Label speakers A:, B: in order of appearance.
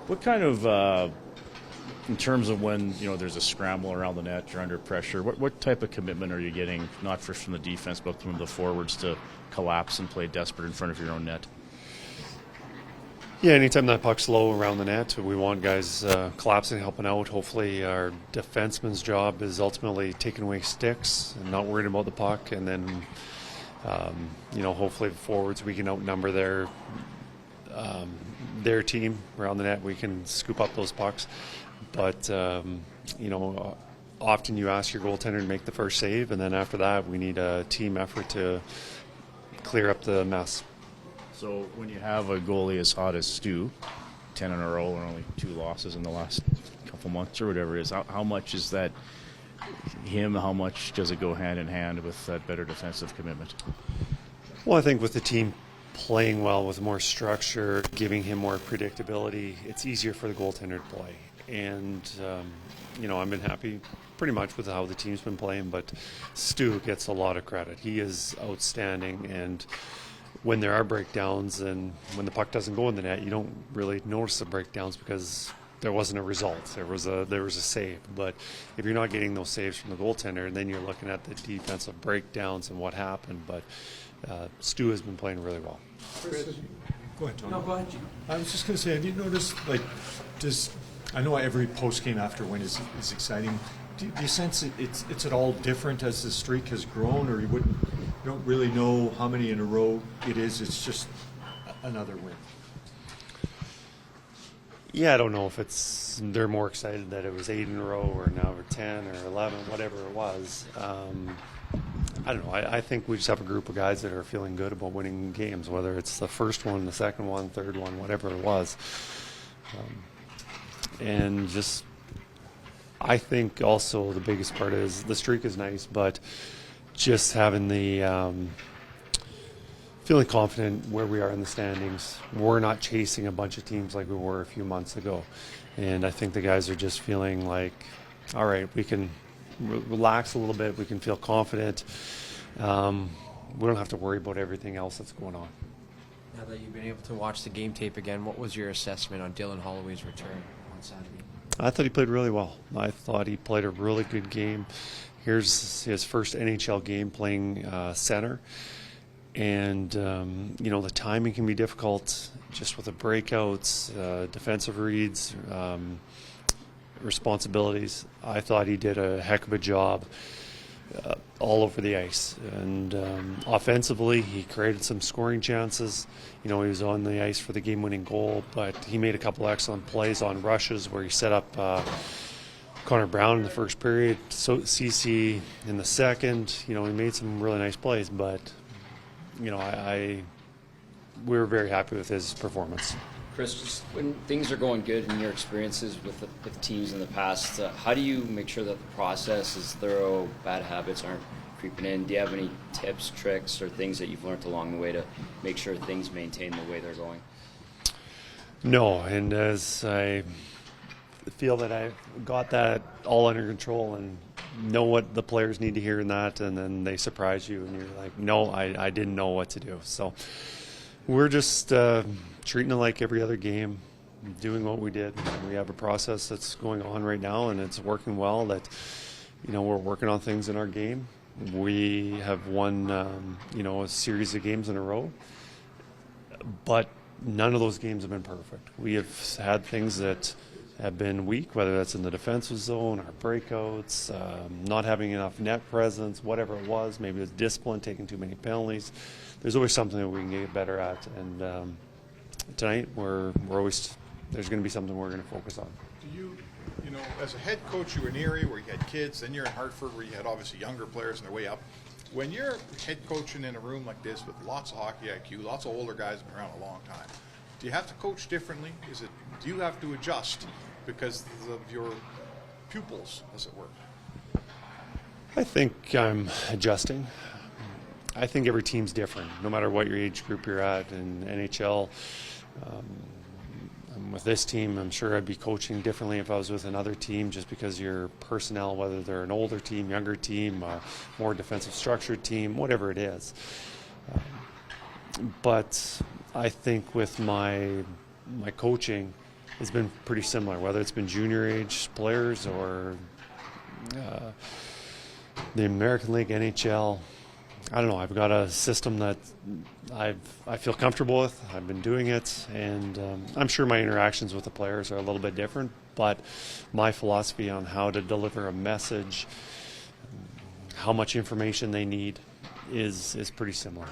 A: What kind of, in terms of when there's a scramble around the net, you're under pressure, what type of commitment are you getting, not just from the defense, but from the forwards to collapse and play desperate in front of your own net?
B: Yeah, anytime that puck's low around the net, we want guys collapsing, helping out. Hopefully our defenseman's job is ultimately taking away sticks and not worrying about the puck. And then, hopefully the forwards, we can outnumber their team around the net. We can scoop up those pucks. But, often you ask your goaltender to make the first save, and then after that we need a team effort to clear up the mess.
A: So when you have a goalie as hot as Stu, 10 in a row and only 2 losses in the last couple months or whatever it is, how much is that him? How much does it go hand in hand with that better defensive commitment?
B: Well, I think with the team playing well with more structure, giving him more predictability, it's easier for the goaltender to play. And, I've been happy pretty much with how the team's been playing, but Stu gets a lot of credit. He is outstanding, and when there are breakdowns and when the puck doesn't go in the net, you don't really notice the breakdowns because there wasn't a result. There was a save. But if you're not getting those saves from the goaltender, then you're looking at the defensive breakdowns and what happened. But Stu has been playing really well.
C: Kris, go ahead, Tony.
D: No, go ahead.
C: I was just going to say, have you noticed, I know every post-game after win is exciting. Do you sense it's at all different as the streak has grown, or you don't really know how many in a row it is? It's just another win.
B: Yeah, I don't know if they're more excited that it was 8 in a row or now we're 10 or 11, whatever it was. I don't know. I think we just have a group of guys that are feeling good about winning games, whether it's the first one, the second one, third one, whatever it was. And just, I think also the biggest part is the streak is nice, but just having the feeling confident where we are in the standings. We're not chasing a bunch of teams like we were a few months ago. And I think the guys are just feeling like, all right, we can relax a little bit. We can feel confident. We don't have to worry about everything else that's going on.
D: Now that you've been able to watch the game tape again, what was your assessment on Dylan Holloway's return on Saturday?
B: I thought he played really well. I thought he played a really good game. Here's his first NHL game playing center. And, the timing can be difficult just with the breakouts, defensive reads, responsibilities. I thought he did a heck of a job all over the ice. And offensively, he created some scoring chances. He was on the ice for the game-winning goal, but he made a couple excellent plays on rushes where he set up Connor Brown in the first period, so CC in the second. He made some really nice plays, but we were very happy with his performance.
E: Kris, just when things are going good in your experiences with teams in the past, how do you make sure that the process is thorough, bad habits aren't creeping in? Do you have any tips, tricks, or things that you've learned along the way to make sure things maintain the way they're going?
B: No, and as I feel that I got that all under control and know what the players need to hear in that, and then they surprise you and you're like, no, I didn't know what to do. So we're just treating it like every other game, doing what we did. We have a process that's going on right now and it's working well, that we're working on things in our game. We have won a series of games in a row, but none of those games have been perfect. We have had things that have been weak, whether that's in the defensive zone, our breakouts, not having enough net presence, whatever it was. Maybe it's discipline, taking too many penalties. There's always something that we can get better at, and tonight there's going to be something we're going to focus on.
F: Do you, as a head coach, you were in Erie where you had kids, then you're in Hartford where you had obviously younger players and they're way up. When you're head coaching in a room like this with lots of hockey IQ, lots of older guys been around a long time, do you have to coach differently? Do you have to adjust because of your pupils, as it were?
B: I think I'm adjusting. I think every team's different, no matter what your age group you're at. In NHL, with this team, I'm sure I'd be coaching differently if I was with another team, just because your personnel, whether they're an older team, younger team, more defensive structured team, whatever it is. But I think with my coaching, has been pretty similar, whether it's been junior age players or the American League, NHL. I don't know. I've got a system that I feel comfortable with. I've been doing it, and I'm sure my interactions with the players are a little bit different, but my philosophy on how to deliver a message, how much information they need, is pretty similar.